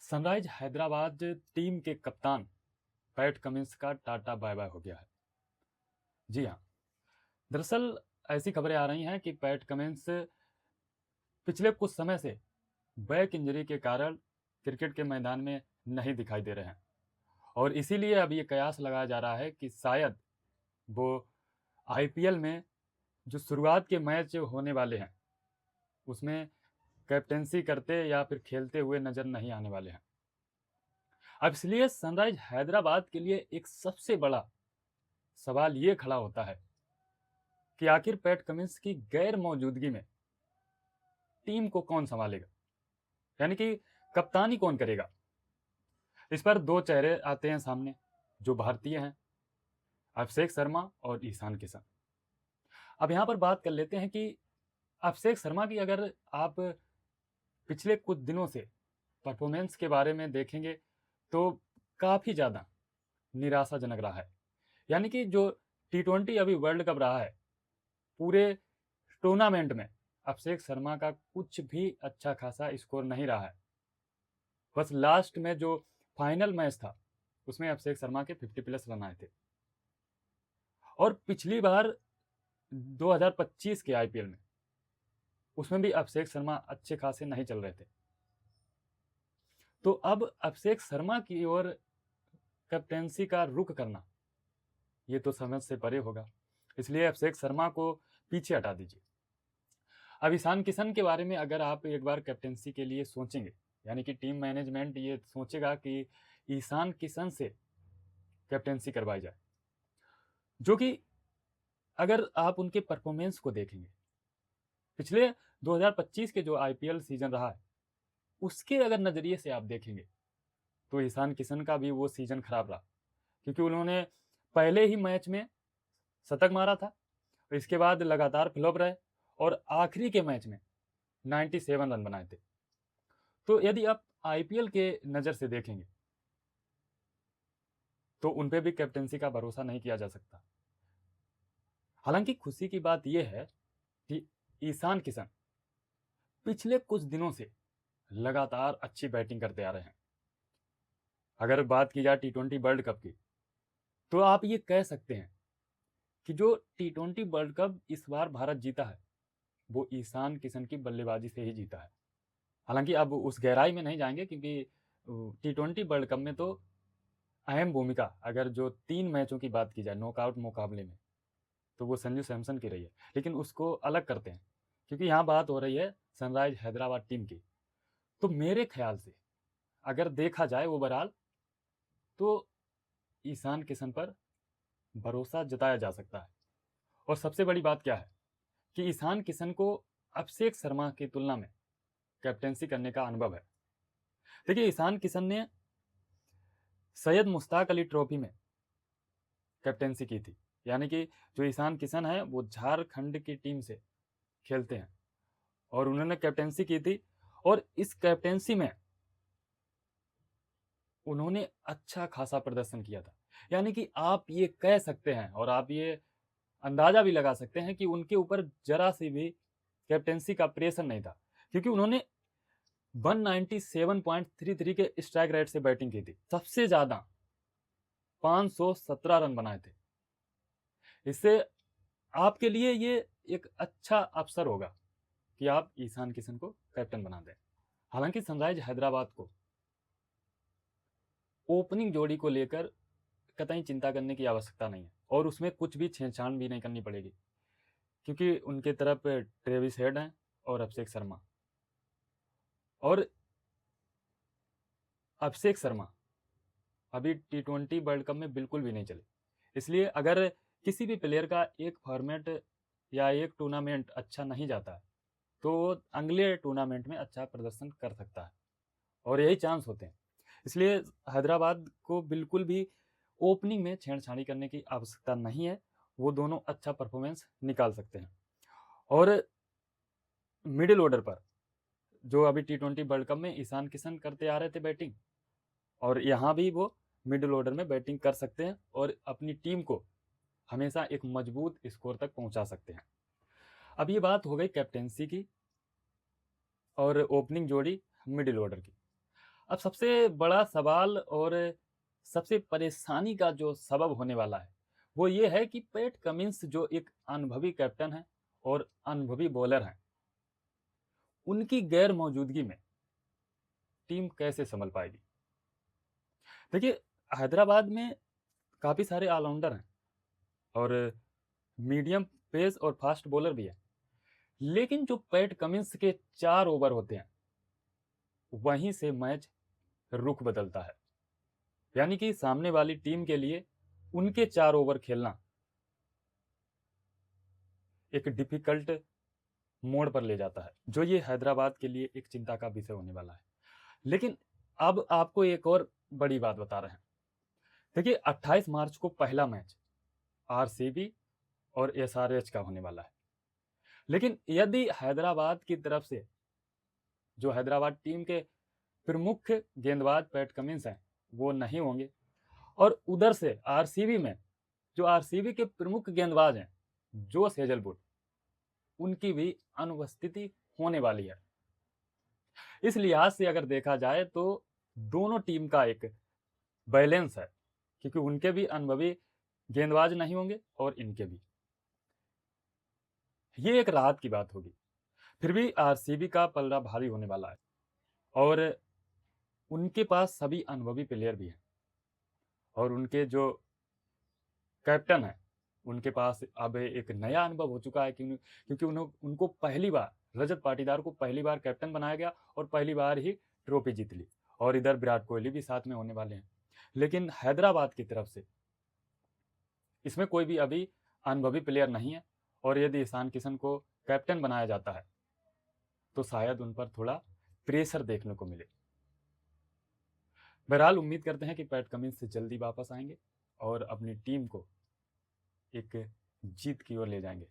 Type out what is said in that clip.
Sunrise Hyderabad team के कप्तान PAT Cummins का टाटा बाय बाय हो गया है। जी हाँ, दरअसल ऐसी खबरें आ रही हैं कि पैट कमिंस पिछले कुछ समय से बैक इंजरी के कारण क्रिकेट के मैदान में नहीं दिखाई दे रहे हैं और इसीलिए अब ये कयास लगाया जा रहा है कि शायद वो आईपीएल में जो शुरुआत के मैच होने वाले हैं उसमें कैप्टेंसी करते या फिर खेलते हुए नजर नहीं आने वाले हैं। अब इसलिए सनराइज हैदराबाद के लिए एक सबसे बड़ा सवाल ये खड़ा होता है कि आखिर पैट कमिंस की गैर मौजूदगी में टीम को कौन संभालेगा, यानी कि कप्तानी कौन करेगा। इस पर दो चेहरे आते हैं सामने जो भारतीय हैं, अभिषेक शर्मा और ईशान किशन। अब यहाँ पर बात कर लेते हैं कि अभिषेक शर्मा की अगर आप पिछले कुछ दिनों से परफॉर्मेंस के बारे में देखेंगे तो काफ़ी ज़्यादा निराशाजनक रहा है। यानी कि जो T20 अभी वर्ल्ड कप रहा है, पूरे टूर्नामेंट में अभिषेक शर्मा का कुछ भी अच्छा खासा स्कोर नहीं रहा है। बस लास्ट में जो फाइनल मैच था उसमें अभिषेक शर्मा के 50 प्लस रन आए थे और पिछली बार 2025 के आईपीएल में उसमें भी अभिषेक शर्मा अच्छे खासे नहीं चल रहे थे। तो अब अभिषेक शर्मा की ओर कैप्टेंसी का रुख करना ये तो समझ से परे होगा, इसलिए अभिषेक शर्मा को पीछे हटा दीजिए। अब ईशान किशन के बारे में अगर आप एक बार कैप्टेंसी के लिए सोचेंगे, यानी कि टीम मैनेजमेंट ये सोचेगा कि ईशान किशन से कैप्टेंसी करवाई जाए, जो कि अगर आप उनके परफॉर्मेंस को देखेंगे पिछले 2025 के जो आईपीएल सीजन रहा है उसके अगर नज़रिए से आप देखेंगे तो ईशान किशन का भी वो सीजन खराब रहा, क्योंकि उन्होंने पहले ही मैच में शतक मारा था, इसके बाद लगातार फ्लॉप रहे और आखिरी के मैच में 97 रन बनाए थे। तो यदि आप आईपीएल के नज़र से देखेंगे तो उन पे भी कैप्टेंसी का भरोसा नहीं किया जा सकता। हालांकि खुशी की बात यह है कि ईशान किशन पिछले कुछ दिनों से लगातार अच्छी बैटिंग करते आ रहे हैं। अगर बात की जाए T20 वर्ल्ड कप की तो आप ये कह सकते हैं कि जो T20 वर्ल्ड कप इस बार भारत जीता है वो ईशान किशन की बल्लेबाजी से ही जीता है। हालांकि अब उस गहराई में नहीं जाएंगे क्योंकि T20 वर्ल्ड कप में तो अहम भूमिका अगर जो 3 मैचों की बात की जाए नॉकआउट मुकाबले में तो वो संजू सैमसन की रही है, लेकिन उसको अलग करते हैं क्योंकि यहाँ बात हो रही है सनराइज हैदराबाद टीम की। तो मेरे ख्याल से अगर देखा जाए ओवरऑल तो ईशान किशन पर भरोसा जताया जा सकता है। और सबसे बड़ी बात क्या है कि ईशान किशन को अभिषेक शर्मा की तुलना में कैप्टेंसी करने का अनुभव है। देखिए, ईशान किशन ने सैयद मुश्ताक अली ट्रॉफी में कैप्टेंसी की थी, यानी कि जो ईशान किशन है वो झारखंड की टीम से खेलते हैं और उन्होंने कैप्टेंसी की थी और इस कैप्टेंसी में उन्होंने अच्छा खासा प्रदर्शन किया था। यानी कि आप ये कह सकते हैं और आप ये अंदाजा भी लगा सकते हैं कि उनके ऊपर जरा सी भी कैप्टेंसी का प्रेशर नहीं था, क्योंकि उन्होंने 197.33 के स्ट्राइक रेट से बैटिंग की थी। सबसे ज्यादा 517 रन बनाए थे। इससे आपके लिए ये एक अच्छा अवसर होगा कि आप ईशान किशन को कैप्टन बना दें। हालांकि सनराइज हैदराबाद को ओपनिंग जोड़ी को लेकर कतई चिंता करने की आवश्यकता नहीं है और उसमें कुछ भी छेड़छाड़ भी नहीं करनी पड़ेगी, क्योंकि उनके तरफ ट्रेविस हेड हैं और अभिषेक शर्मा। और अभिषेक शर्मा अभी T20 वर्ल्ड कप में बिल्कुल भी नहीं चले, इसलिए अगर किसी भी प्लेयर का एक फॉर्मेट या एक टूर्नामेंट अच्छा नहीं जाता है तो वो अगले टूर्नामेंट में अच्छा प्रदर्शन कर सकता है और यही चांस होते हैं। इसलिए हैदराबाद को बिल्कुल भी ओपनिंग में छेड़छाड़ी करने की आवश्यकता नहीं है, वो दोनों अच्छा परफॉर्मेंस निकाल सकते हैं। और मिडिल ऑर्डर पर जो अभी T20 वर्ल्ड कप में ईशान किशन करते आ रहे थे बैटिंग, और यहाँ भी वो मिडिल ऑर्डर में बैटिंग कर सकते हैं और अपनी टीम को हमेशा एक मजबूत स्कोर तक पहुंचा सकते हैं। अब ये बात हो गई कैप्टेंसी की और ओपनिंग जोड़ी मिडिल ऑर्डर की। अब सबसे बड़ा सवाल और सबसे परेशानी का जो सबब होने वाला है वो ये है कि पैट कमिंस जो एक अनुभवी कैप्टन है और अनुभवी बॉलर हैं, उनकी गैर मौजूदगी में टीम कैसे संभल पाएगी। देखिए, हैदराबाद में काफ़ी सारे ऑलराउंडर हैं और मीडियम पेस और फास्ट बॉलर भी है, लेकिन जो पैट कमिंस के 4 ओवर होते हैं वहीं से मैच रुख बदलता है। यानी कि सामने वाली टीम के लिए उनके 4 ओवर खेलना एक डिफिकल्ट मोड़ पर ले जाता है, जो ये हैदराबाद के लिए एक चिंता का विषय होने वाला है। लेकिन अब आपको एक और बड़ी बात बता रहे हैं। देखिए, 28 मार्च को पहला मैच आरसीबी और एसआरएच का होने वाला है। लेकिन यदि हैदराबाद की तरफ से जो हैदराबाद टीम के प्रमुख गेंदबाज पैट कमिंस हैं वो नहीं होंगे, और उधर से आरसीबी में जो आरसीबी के प्रमुख गेंदबाज हैं जोश हेजलवुड, उनकी भी अनुपस्थिति होने वाली है। इस लिहाज से अगर देखा जाए तो दोनों टीम का एक बैलेंस है, क्योंकि उनके भी अनुभवी गेंदबाज नहीं होंगे और इनके भी। ये एक राहत की बात होगी। फिर भी आरसीबी का पलड़ा भारी होने वाला है और उनके पास सभी अनुभवी प्लेयर भी हैं और उनके जो कैप्टन है उनके पास अब एक नया अनुभव हो चुका है, क्योंकि उनको पहली बार, रजत पाटीदार को पहली बार कैप्टन बनाया गया और पहली बार ही ट्रॉफी जीत ली, और इधर विराट कोहली भी साथ में होने वाले हैं। लेकिन हैदराबाद की तरफ से इसमें कोई भी अभी अनुभवी प्लेयर नहीं है, और यदि ईशान किशन को कैप्टन बनाया जाता है तो शायद उन पर थोड़ा प्रेशर देखने को मिले। बहरहाल उम्मीद करते हैं कि पैट कमिंस जल्दी वापस आएंगे और अपनी टीम को एक जीत की ओर ले जाएंगे।